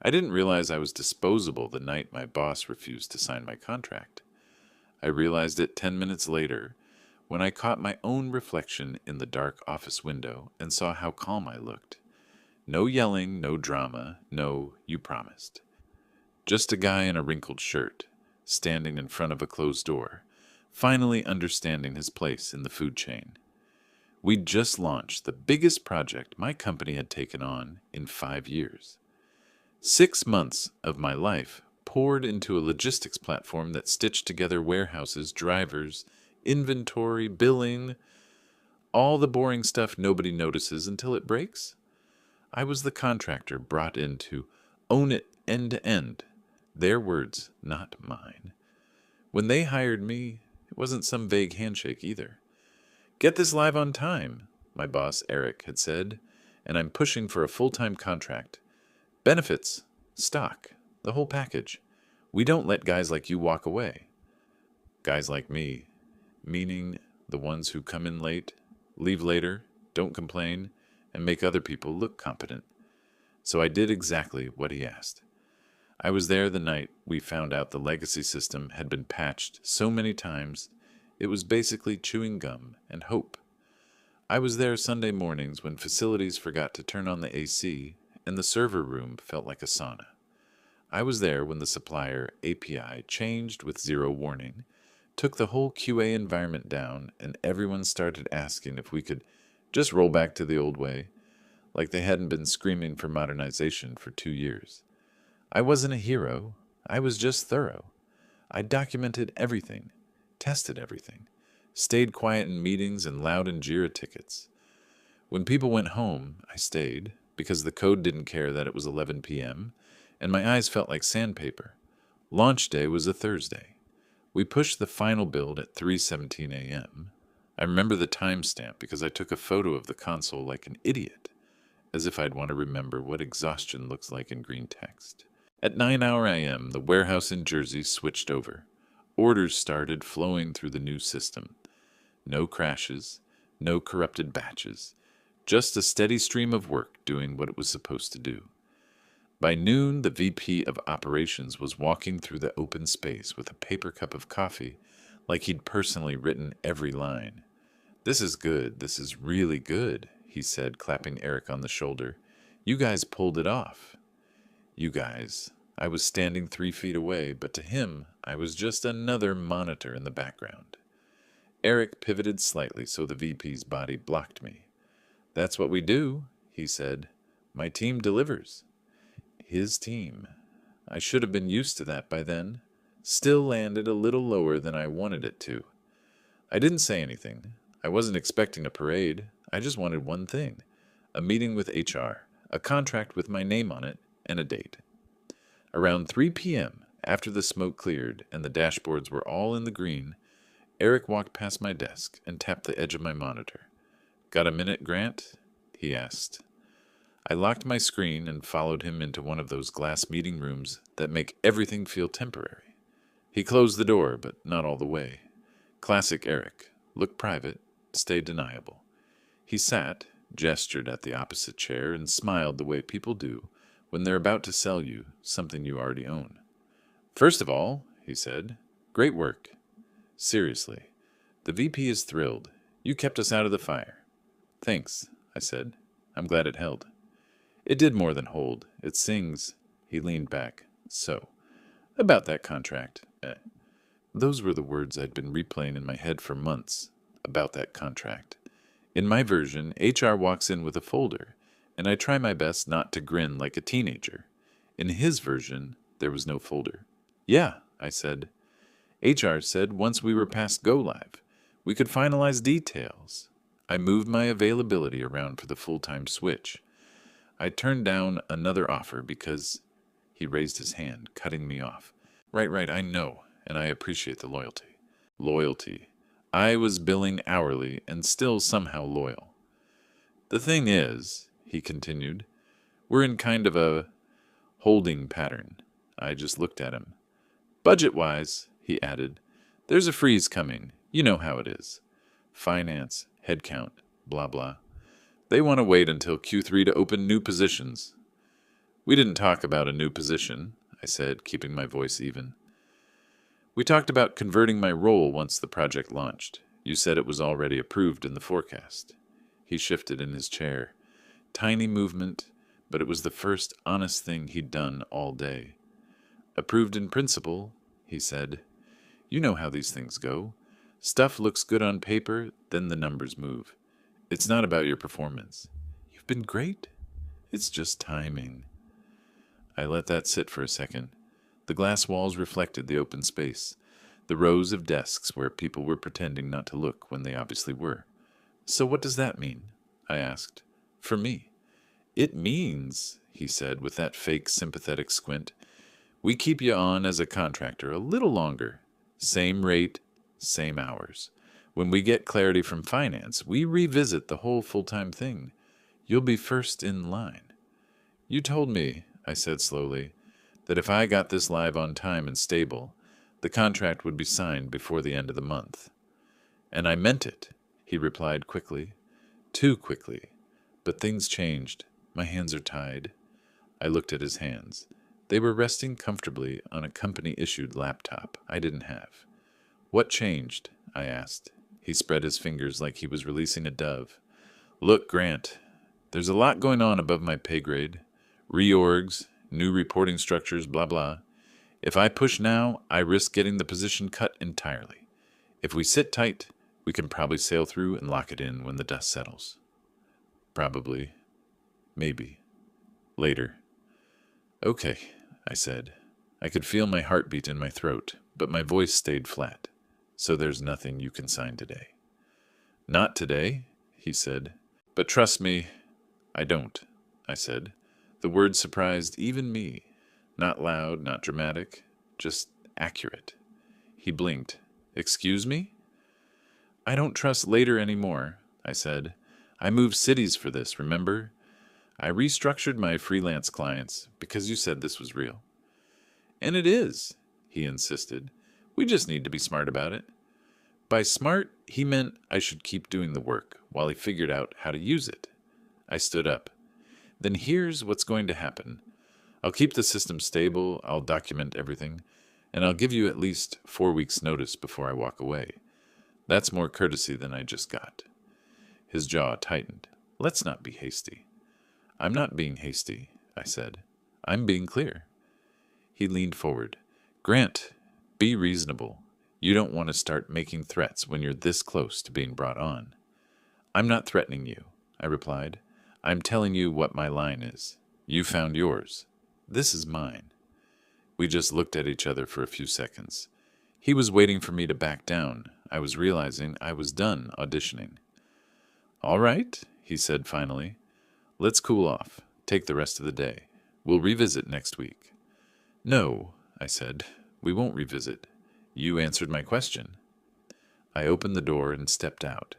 I didn't realize I was disposable the night my boss refused to sign my contract. I realized it 10 minutes later when I caught my own reflection in the dark office window and saw how calm I looked. No yelling, no drama, no "you promised." Just a guy in a wrinkled shirt, standing in front of a closed door, finally understanding his place in the food chain. We'd just launched the biggest project my company had taken on in 5 years. 6 months of my life poured into a logistics platform that stitched together warehouses, drivers, inventory, billing, all the boring stuff nobody notices until it breaks. I was the contractor brought in to own it end to end. Their words, not mine. When they hired me, it wasn't some vague handshake either. "Get this live on time," my boss Eric had said, and I'm pushing for a full-time contract. Benefits, stock, the whole package. We don't let guys like you walk away. Guys like me, meaning the ones who come in late, leave later, don't complain, and make other people look competent. So I did exactly what he asked. I was there the night we found out the legacy system had been patched so many times it was basically chewing gum and hope. I was there Sunday mornings when facilities forgot to turn on the AC and the server room felt like a sauna. I was there when the supplier API changed with zero warning, took the whole QA environment down, and everyone started asking if we could just roll back to the old way, like they hadn't been screaming for modernization for 2 years. I wasn't a hero. I was just thorough. I documented everything, tested everything, stayed quiet in meetings and loud in JIRA tickets. When people went home, I stayed, because the code didn't care that it was 11 p.m., and my eyes felt like sandpaper. Launch day was a Thursday. We pushed the final build at 3:17 a.m. I remember the timestamp because I took a photo of the console like an idiot, as if I'd want to remember what exhaustion looks like in green text. At 9 a.m., the warehouse in Jersey switched over. Orders started flowing through the new system. No crashes, no corrupted batches, just a steady stream of work doing what it was supposed to do. By noon, the VP of Operations was walking through the open space with a paper cup of coffee, like he'd personally written every line. "This is good, this is really good," he said, clapping Eric on the shoulder. "You guys pulled it off." You guys. I was standing 3 feet away, but to him, I was just another monitor in the background. Eric pivoted slightly so the VP's body blocked me. "That's what we do," he said. "My team delivers." His team. I should have been used to that by then. Still landed a little lower than I wanted it to. I didn't say anything. I wasn't expecting a parade. I just wanted one thing. A meeting with HR, a contract with my name on it, and a date. Around 3 p.m., after the smoke cleared and the dashboards were all in the green, Eric walked past my desk and tapped the edge of my monitor. "Got a minute, Grant?" he asked. I locked my screen and followed him into one of those glass meeting rooms that make everything feel temporary. He closed the door, but not all the way. Classic Eric. Look private, stay deniable. He sat, gestured at the opposite chair, and smiled the way people do when they're about to sell you something you already own. "First of all," he said, "great work. Seriously, the VP is thrilled. You kept us out of the fire." "Thanks," I said. "I'm glad it held." "It did more than hold. It sings." He leaned back. "So, about that contract." Those were the words I'd been replaying in my head for months. About that contract. In my version, HR walks in with a folder, and I try my best not to grin like a teenager. In his version, there was no folder. "Yeah," I said. "HR said once we were past go live, we could finalize details." I moved my availability around for the full-time switch. I turned down another offer because he raised his hand, cutting me off. Right, I know, and I appreciate the loyalty." Loyalty. I was billing hourly and still somehow loyal. "The thing is," he continued, "we're in kind of a holding pattern." I just looked at him. "Budget-wise," he added, "there's a freeze coming. You know how it is. Finance, headcount, blah blah. They want to wait until Q3 to open new positions." We didn't talk about a new position, I said, keeping my voice even. We talked about converting my role once the project launched. You said it was already approved in the forecast. He shifted in his chair. Tiny movement, but it was the first honest thing he'd done all day. Approved in principle, he said. You know how these things go. Stuff looks good on paper, then the numbers move. It's not about your performance. You've been great. It's just timing. I let that sit for a second. The glass walls reflected the open space, the rows of desks where people were pretending not to look when they obviously were. So what does that mean? I asked. For me. It means, he said with that fake sympathetic squint, we keep you on as a contractor a little longer. Same rate, same hours. When we get clarity from finance, we revisit the whole full-time thing. You'll be first in line. You told me, I said slowly, that if I got this live on time and stable, the contract would be signed before the end of the month. And I meant it, he replied quickly. Too quickly. But things changed. My hands are tied. I looked at his hands. They were resting comfortably on a company-issued laptop I didn't have. What changed? I asked. He spread his fingers like he was releasing a dove. Look, Grant, there's a lot going on above my pay grade. Reorgs, new reporting structures, blah, blah. If I push now, I risk getting the position cut entirely. If we sit tight, we can probably sail through and lock it in when the dust settles. Probably. Maybe. Later. Okay, I said. I could feel my heartbeat in my throat, but my voice stayed flat. So there's nothing you can sign today. Not today, he said. But trust me, I don't, I said. The word surprised even me. Not loud, not dramatic, just accurate. He blinked. Excuse me? I don't trust later anymore, I said. I moved cities for this, remember? I restructured my freelance clients because you said this was real. And it is, he insisted. We just need to be smart about it. By smart, he meant I should keep doing the work while he figured out how to use it. I stood up. Then here's what's going to happen. I'll keep the system stable, I'll document everything, and I'll give you at least 4 weeks' notice before I walk away. That's more courtesy than I just got. His jaw tightened. Let's not be hasty. I'm not being hasty, I said. I'm being clear. He leaned forward. Grant, be reasonable. You don't want to start making threats when you're this close to being brought on. I'm not threatening you, I replied. I'm telling you what my line is. You found yours. This is mine. We just looked at each other for a few seconds. He was waiting for me to back down. I was realizing I was done auditioning. All right, he said finally. Let's cool off. Take the rest of the day. We'll revisit next week. No, I said. We won't revisit. You answered my question. I opened the door and stepped out.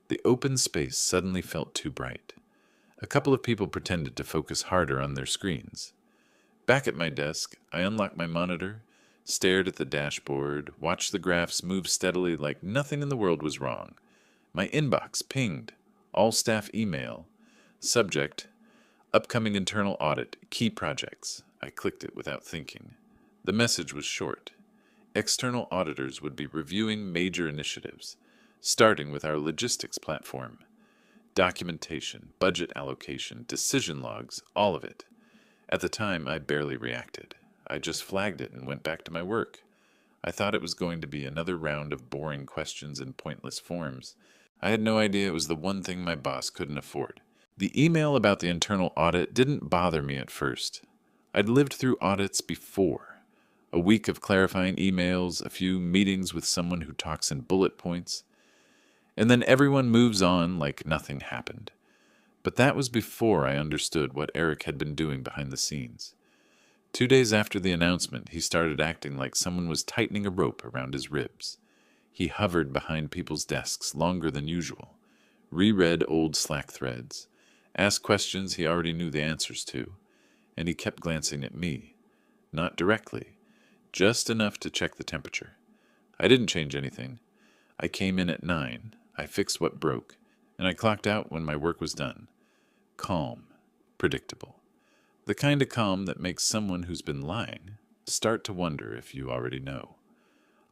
The open space suddenly felt too bright. A couple of people pretended to focus harder on their screens. Back at my desk, I unlocked my monitor, stared at the dashboard, watched the graphs move steadily like nothing in the world was wrong. My inbox pinged. All staff email. Subject, upcoming internal audit, key projects. I clicked it without thinking. The message was short. External auditors would be reviewing major initiatives, starting with our logistics platform. Documentation, budget allocation, decision logs, all of it. At the time, I barely reacted. I just flagged it and went back to my work. I thought it was going to be another round of boring questions and pointless forms. I had no idea it was the one thing my boss couldn't afford. The email about the internal audit didn't bother me at first. I'd lived through audits before. A week of clarifying emails, a few meetings with someone who talks in bullet points, and then everyone moves on like nothing happened. But that was before I understood what Eric had been doing behind the scenes. 2 days after the announcement, he started acting like someone was tightening a rope around his ribs. He hovered behind people's desks longer than usual, reread old Slack threads, asked questions he already knew the answers to, and he kept glancing at me. Not directly, just enough to check the temperature. I didn't change anything. I came in at 9, I fixed what broke, and I clocked out when my work was done. Calm, predictable. The kind of calm that makes someone who's been lying start to wonder if you already know.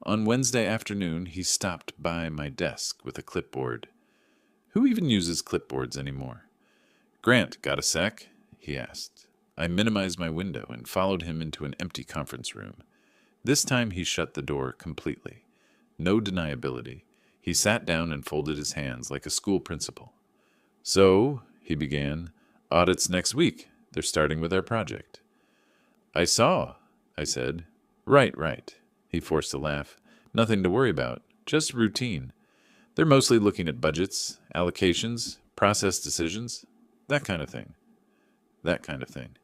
On Wednesday afternoon, he stopped by my desk with a clipboard. Who even uses clipboards anymore? "Grant, got a sec?" he asked. I minimized my window and followed him into an empty conference room. This time he shut the door completely. No deniability. He sat down and folded his hands like a school principal. "So," he began, "audit's next week. They're starting with our project." "I saw," I said. Right. He forced a laugh. "Nothing to worry about. Just routine. They're mostly looking at budgets, allocations, process decisions, that kind of thing. That kind of thing.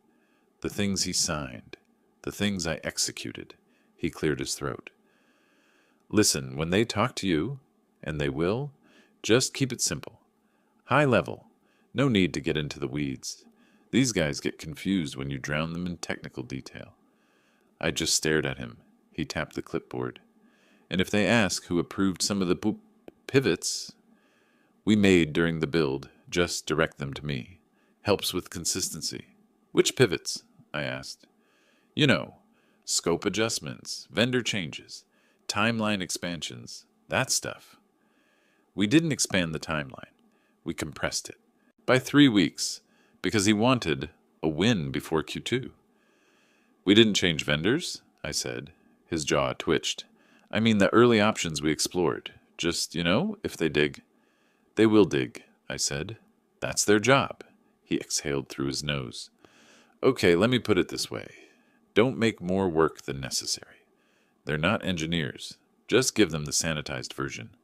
The things he signed. The things I executed." He cleared his throat. "Listen, when they talk to you, and they will, just keep it simple. High level. No need to get into the weeds. These guys get confused when you drown them in technical detail." I just stared at him. He tapped the clipboard. "And if they ask who approved some of the pivots we made during the build, just direct them to me. Helps with consistency." "Which pivots?" I asked. "You know, scope adjustments, vendor changes, timeline expansions, that stuff." We didn't expand the timeline. We compressed it. By 3 weeks, because he wanted a win before Q2. "We didn't change vendors," I said. His jaw twitched. "I mean the early options we explored. Just, if they dig." "They will dig," I said. "That's their job." He exhaled through his nose. "Okay, let me put it this way. Don't make more work than necessary. They're not engineers. Just give them the sanitized version."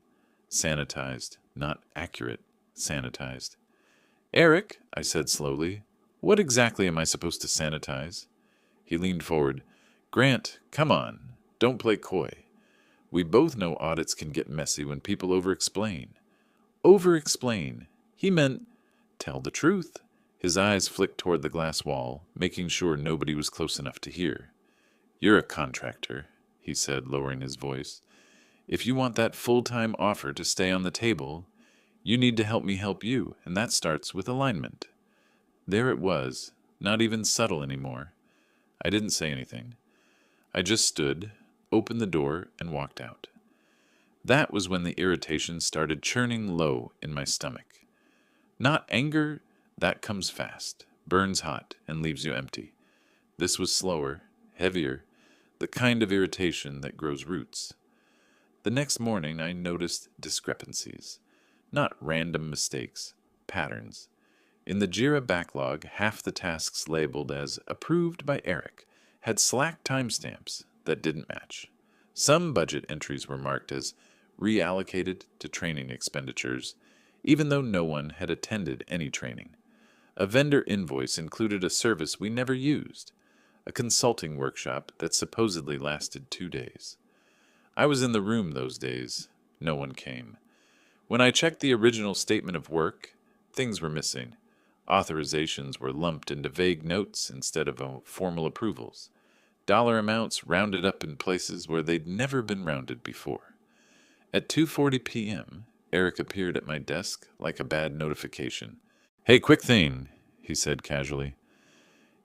Sanitized, not accurate. Sanitized. "Eric," I said slowly, "what exactly am I supposed to sanitize?" He leaned forward. "Grant, come on. Don't play coy. We both know audits can get messy when people over-explain." Over-explain. He meant tell the truth. His eyes flicked toward the glass wall, making sure nobody was close enough to hear. "You're a contractor," he said, lowering his voice. "If you want that full-time offer to stay on the table, you need to help me help you, and that starts with alignment." There it was, not even subtle anymore. I didn't say anything. I just stood, opened the door, and walked out. That was when the irritation started churning low in my stomach. Not anger, that comes fast, burns hot, and leaves you empty. This was slower, heavier, the kind of irritation that grows roots. The next morning I noticed discrepancies. Not random mistakes, patterns. In the JIRA backlog, half the tasks labeled as approved by Eric had Slack timestamps that didn't match. Some budget entries were marked as reallocated to training expenditures, even though no one had attended any training. A vendor invoice included a service we never used, a consulting workshop that supposedly lasted 2 days. I was in the room those days. No one came. When I checked the original statement of work, things were missing. Authorizations were lumped into vague notes instead of formal approvals. Dollar amounts rounded up in places where they'd never been rounded before. At 2:40 p.m., Eric appeared at my desk like a bad notification. "Hey, quick thing," he said casually.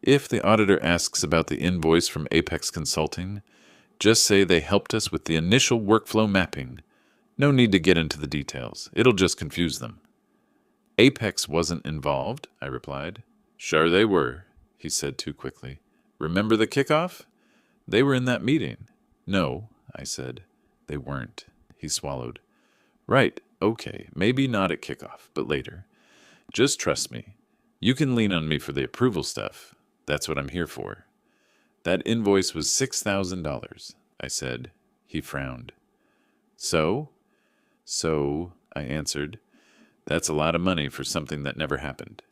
"If the auditor asks about the invoice from Apex Consulting, just say they helped us with the initial workflow mapping. No need to get into the details. It'll just confuse them." "Apex wasn't involved," I replied. "Sure they were," he said too quickly. "Remember the kickoff? They were in that meeting." "No," I said. "They weren't." He swallowed. "Right, okay, maybe not at kickoff, but later. Just trust me. You can lean on me for the approval stuff. That's what I'm here for." "That invoice was $6,000, I said. He frowned. So, I answered. "That's a lot of money for something that never happened."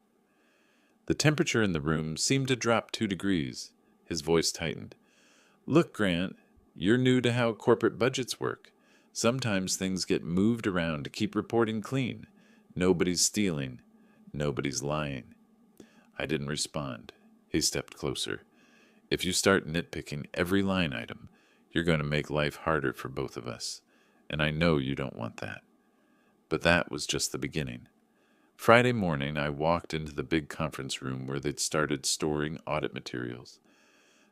The temperature in the room seemed to drop 2 degrees. His voice tightened. "Look, Grant, you're new to how corporate budgets work. Sometimes things get moved around to keep reporting clean. Nobody's stealing. Nobody's lying." I didn't respond. He stepped closer. "If you start nitpicking every line item, you're going to make life harder for both of us. And I know you don't want that." But that was just the beginning. Friday morning, I walked into the big conference room where they'd started storing audit materials.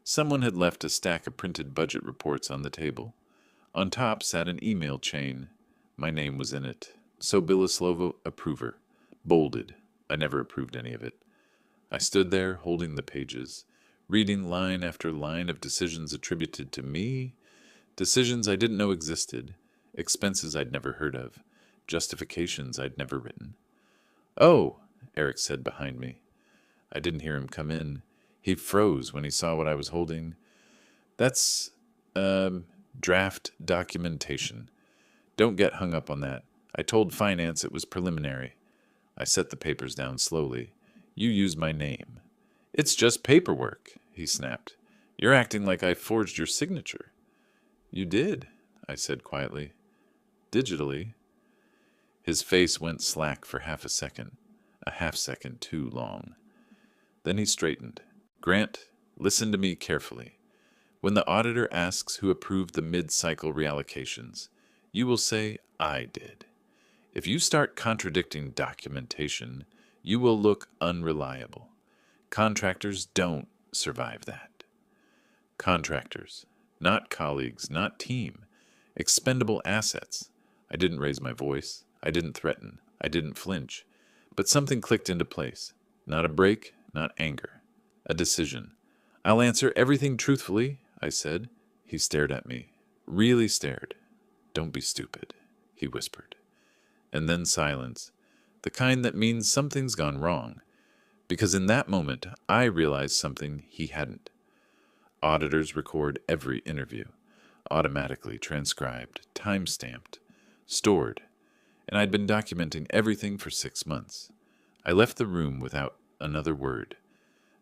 Someone had left a stack of printed budget reports on the table. On top sat an email chain. My name was in it. So Bilislovo, approver. Bolded. I never approved any of it. I stood there, holding the pages, reading line after line of decisions attributed to me, decisions I didn't know existed, expenses I'd never heard of, justifications I'd never written. "Oh," Eric said behind me. I didn't hear him come in. He froze when he saw what I was holding. "That's, draft documentation. Don't get hung up on that. I told finance it was preliminary." I set the papers down slowly. "You used my name." "It's just paperwork," he snapped. "You're acting like I forged your signature." "You did," I said quietly. "Digitally." His face went slack for half a half second too long. Then he straightened. "Grant, listen to me carefully. When the auditor asks who approved the mid-cycle reallocations, you will say, 'I did.' If you start contradicting documentation, you will look unreliable. Contractors don't survive that. Contractors, not colleagues, not team. Expendable assets." I didn't raise my voice. I didn't threaten. I didn't flinch. But something clicked into place. Not a break, not anger. A decision. "I'll answer everything truthfully," I said. He stared at me. Really stared. "Don't be stupid," he whispered. And then silence. The kind that means something's gone wrong. Because in that moment, I realized something he hadn't. Auditors record every interview. Automatically transcribed, time-stamped, stored. And I'd been documenting everything for 6 months. I left the room without another word.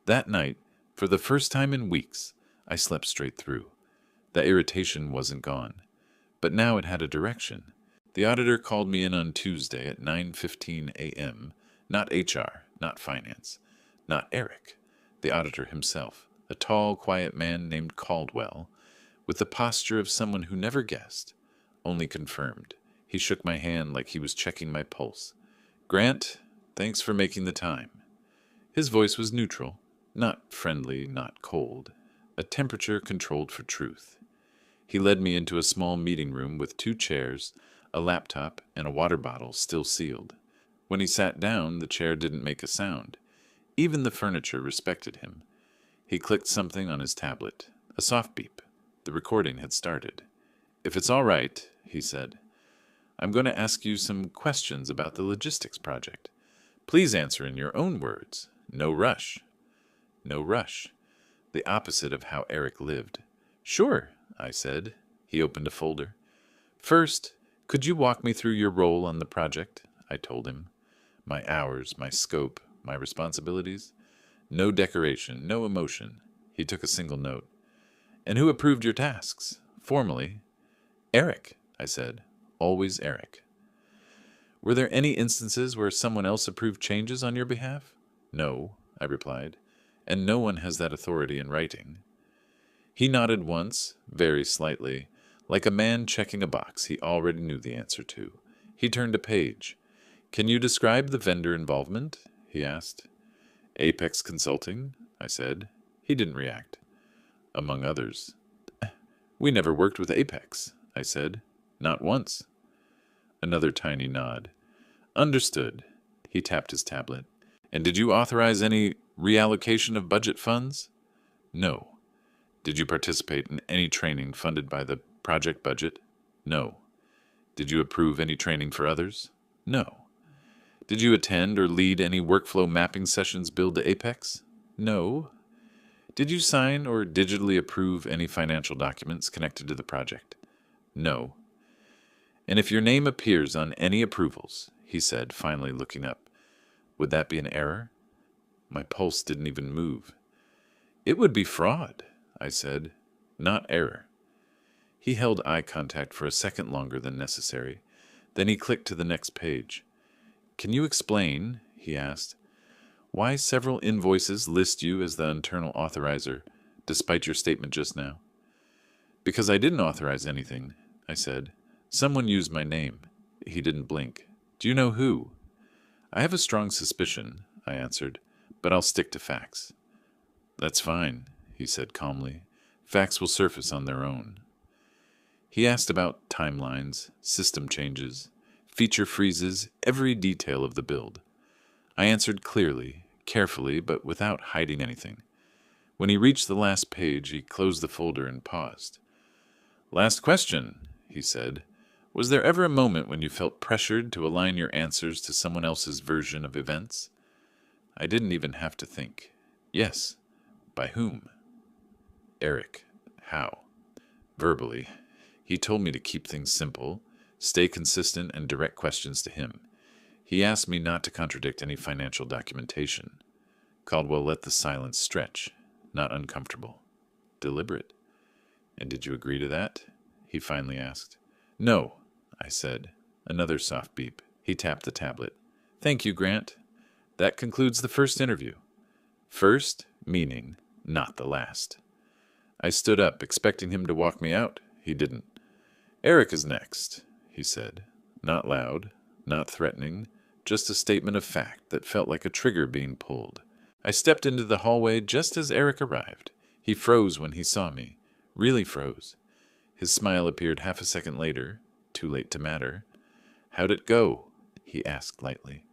That night, for the first time in weeks, I slept straight through. The irritation wasn't gone. But now it had a direction. The auditor called me in on Tuesday at 9:15 a.m. Not HR, not finance, not Eric. The auditor himself, a tall, quiet man named Caldwell, with the posture of someone who never guessed, only confirmed. He shook my hand like he was checking my pulse. "Grant, thanks for making the time." His voice was neutral, not friendly, not cold, a temperature controlled for truth. He led me into a small meeting room with 2 chairs, a laptop, and a water bottle still sealed. When he sat down, the chair didn't make a sound. Even the furniture respected him. He clicked something on his tablet, a soft beep. The recording had started. "If it's all right," he said, "I'm going to ask you some questions about the logistics project. Please answer in your own words. No rush." No rush. The opposite of how Eric lived. "Sure," I said. He opened a folder. "First, could you walk me through your role on the project?" I told him. My hours, my scope, my responsibilities. No decoration, no emotion. He took a single note. "And who approved your tasks? Formally?" "Eric," I said. "Always Eric." "Were there any instances where someone else approved changes on your behalf?" "No," I replied. "And no one has that authority in writing." He nodded once, very slightly, like a man checking a box he already knew the answer to. He turned a page. "Can you describe the vendor involvement?" he asked. "Apex Consulting," I said. He didn't react. "Among others." "We never worked with Apex," I said. "Not once." Another tiny nod. "Understood." He tapped his tablet. "And did you authorize any reallocation of budget funds?" "No." "Did you participate in any training funded by the project budget?" "No." "Did you approve any training for others?" "No." "Did you attend or lead any workflow mapping sessions billed to Apex?" "No." "Did you sign or digitally approve any financial documents connected to the project?" "No." "And if your name appears on any approvals," he said, finally looking up, "would that be an error?" My pulse didn't even move. "It would be fraud," I said, "not error." He held eye contact for a second longer than necessary. Then he clicked to the next page. "Can you explain," he asked, "why several invoices list you as the internal authorizer, despite your statement just now?" "Because I didn't authorize anything," I said. "Someone used my name." He didn't blink. "Do you know who?" I have a strong suspicion, I answered, but I'll stick to facts. That's fine, he said calmly. Facts will surface on their own. He asked about timelines, system changes, feature freezes, every detail of the build. I answered clearly, carefully, but without hiding anything. When he reached the last page, he closed the folder and paused. Last question, he said. Was there ever a moment when you felt pressured to align your answers to someone else's version of events? I didn't even have to think. Yes. By whom? Eric. How? Verbally. He told me to keep things simple, stay consistent, and direct questions to him. He asked me not to contradict any financial documentation. Caldwell let the silence stretch, not uncomfortable. Deliberate. And did you agree to that? He finally asked. No, I said. Another soft beep. He tapped the tablet. Thank you, Grant. That concludes the first interview. First, meaning not the last. I stood up, expecting him to walk me out. He didn't. Eric is next, he said. Not loud, not threatening, just a statement of fact that felt like a trigger being pulled. I stepped into the hallway just as Eric arrived. He froze when he saw me. Really froze. His smile appeared half a second later, too late to matter. How'd it go? He asked lightly.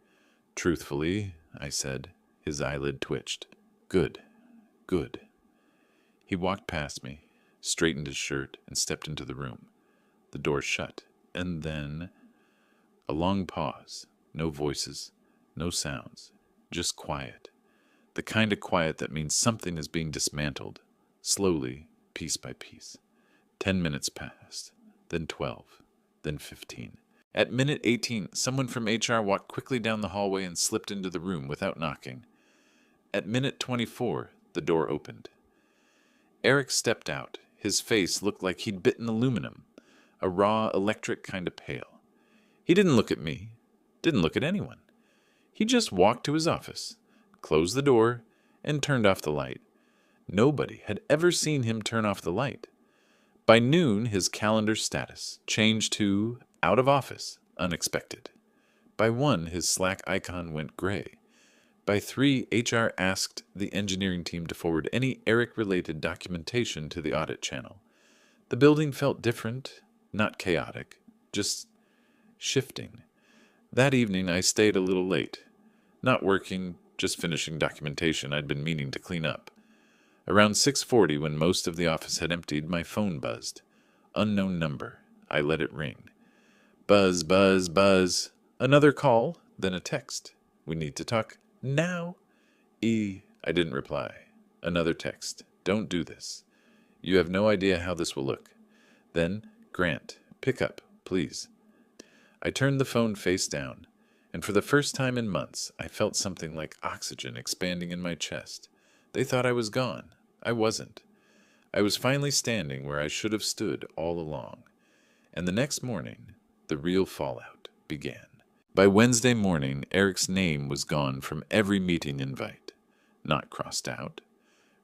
Truthfully, I said. His eyelid twitched. Good. Good. He walked past me, straightened his shirt, and stepped into the room. The door shut, and then a long pause. No voices, no sounds, just quiet. The kind of quiet that means something is being dismantled, slowly, piece by piece. 10 minutes passed, then 12, then 15. At minute 18, someone from HR walked quickly down the hallway and slipped into the room without knocking. At minute 24, the door opened. Eric stepped out. His face looked like he'd bitten aluminum, a raw, electric kind of pale. He didn't look at me, didn't look at anyone. He just walked to his office, closed the door, and turned off the light. Nobody had ever seen him turn off the light. By noon, his calendar status changed to out of office, unexpected. By 1, his Slack icon went gray. By 3, HR asked the engineering team to forward any Eric-related documentation to the audit channel. The building felt different, not chaotic, just shifting. That evening, I stayed a little late. Not working, just finishing documentation I'd been meaning to clean up. Around 6:40, when most of the office had emptied, my phone buzzed. Unknown number. I let it ring. Buzz, buzz, buzz. Another call, then a text. We need to talk now. I didn't reply. Another text. Don't do this. You have no idea how this will look. Then, Grant, pick up, please. I turned the phone face down, and for the first time in months, I felt something like oxygen expanding in my chest. They thought I was gone. I wasn't. I was finally standing where I should have stood all along. And the next morning, the real fallout began. By Wednesday morning, Eric's name was gone from every meeting invite. Not crossed out.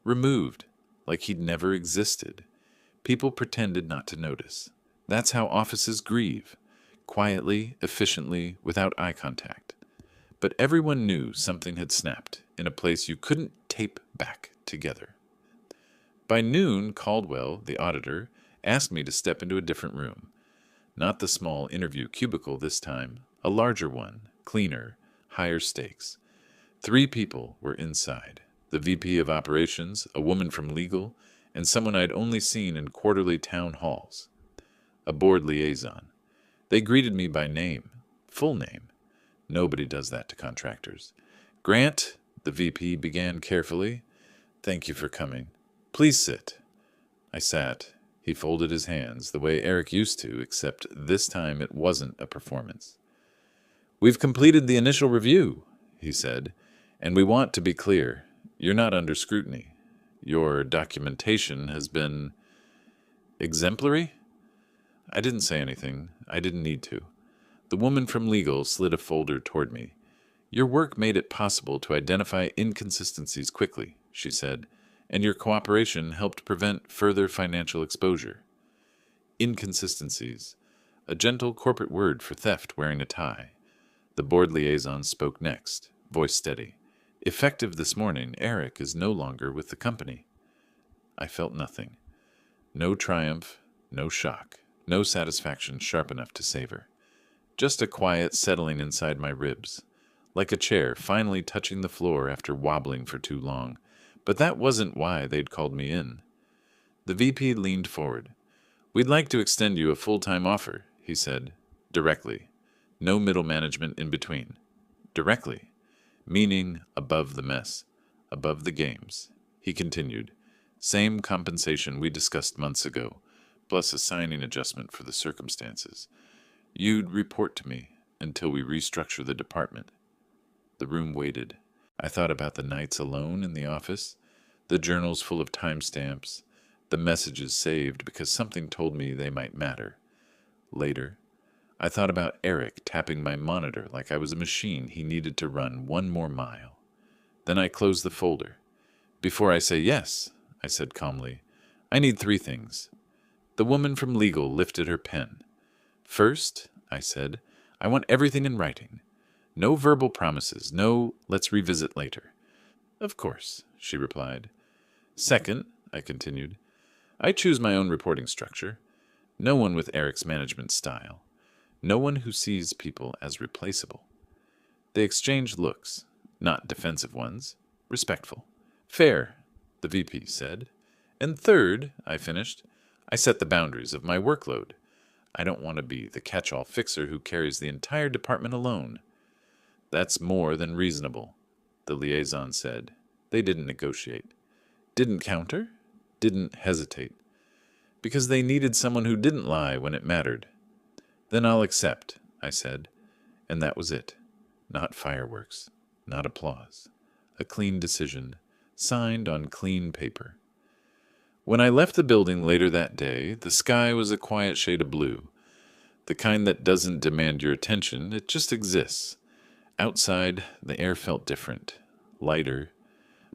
Removed, like he'd never existed. People pretended not to notice. That's how offices grieve. Quietly, efficiently, without eye contact. But everyone knew something had snapped in a place you couldn't tape back together. By noon, Caldwell, the auditor, asked me to step into a different room. Not the small interview cubicle this time, a larger one, cleaner, higher stakes. 3 people were inside. The VP of operations, a woman from legal, and someone I'd only seen in quarterly town halls. A board liaison. They greeted me by name, full name. Nobody does that to contractors. Grant, the VP began carefully. Thank you for coming. Please sit. I sat. He folded his hands the way Eric used to, except this time it wasn't a performance. We've completed the initial review, he said, and we want to be clear. You're not under scrutiny. Your documentation has been exemplary? I didn't say anything. I didn't need to. The woman from legal slid a folder toward me. Your work made it possible to identify inconsistencies quickly, she said, and your cooperation helped prevent further financial exposure. Inconsistencies, a gentle corporate word for theft wearing a tie. The board liaison spoke next, voice steady. Effective this morning, Eric is no longer with the company. I felt nothing. No triumph, no shock, no satisfaction sharp enough to savor. Just a quiet settling inside my ribs, like a chair finally touching the floor after wobbling for too long. But that wasn't why they'd called me in. The VP leaned forward. We'd like to extend you a full-time offer, he said, directly. No middle management in between. Directly. Meaning above the mess, above the games. He continued. Same compensation we discussed months ago, plus a signing adjustment for the circumstances. You'd report to me until we restructure the department. The room waited. I thought about the nights alone in the office, the journals full of timestamps, the messages saved because something told me they might matter. Later, I thought about Eric tapping my monitor like I was a machine he needed to run one more mile. Then I closed the folder. Before I say yes, I said calmly, I need 3 things. The woman from legal lifted her pen. First, I said, I want everything in writing. No verbal promises, no let's revisit later. Of course, she replied. Second, I continued, I choose my own reporting structure. No one with Eric's management style. No one who sees people as replaceable. They exchanged looks, not defensive ones, respectful. Fair, the VP said. And third, I finished, I set the boundaries of my workload. I don't want to be the catch-all fixer who carries the entire department alone. That's more than reasonable, the liaison said. They didn't negotiate. Didn't counter. Didn't hesitate. Because they needed someone who didn't lie when it mattered. Then I'll accept, I said. And that was it. Not fireworks. Not applause. A clean decision, signed on clean paper. When I left the building later that day, the sky was a quiet shade of blue. The kind that doesn't demand your attention, it just exists. Outside, the air felt different, lighter.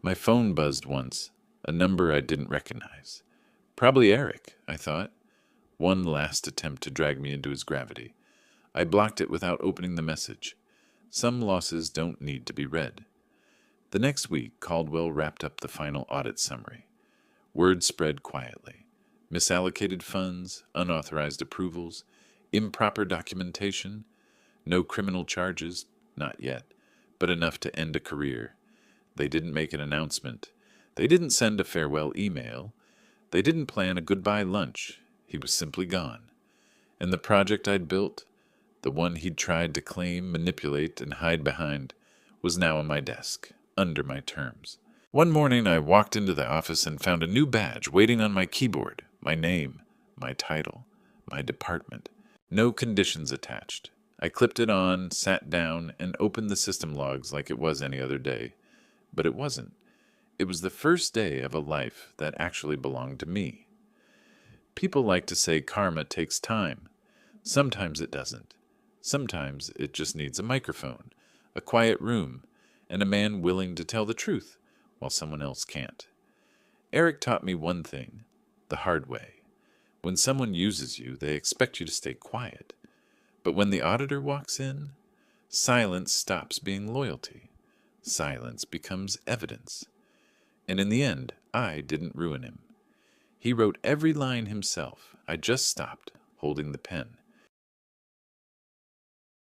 My phone buzzed once, a number I didn't recognize. Probably Eric, I thought. One last attempt to drag me into his gravity. I blocked it without opening the message. Some losses don't need to be read. The next week, Caldwell wrapped up the final audit summary. Word spread quietly. Misallocated funds, unauthorized approvals, improper documentation, no criminal charges, not yet, but enough to end a career. They didn't make an announcement. They didn't send a farewell email. They didn't plan a goodbye lunch. He was simply gone. And the project I'd built, the one he'd tried to claim, manipulate, and hide behind, was now on my desk, under my terms. One morning I walked into the office and found a new badge waiting on my keyboard, my name, my title, my department. No conditions attached. I clipped it on, sat down, and opened the system logs like it was any other day. But it wasn't. It was the first day of a life that actually belonged to me. People like to say karma takes time. Sometimes it doesn't. Sometimes it just needs a microphone, a quiet room, and a man willing to tell the truth while someone else can't. Eric taught me one thing, the hard way. When someone uses you, they expect you to stay quiet. But when the auditor walks in, silence stops being loyalty. Silence becomes evidence. And in the end, I didn't ruin him. He wrote every line himself. I just stopped, holding the pen.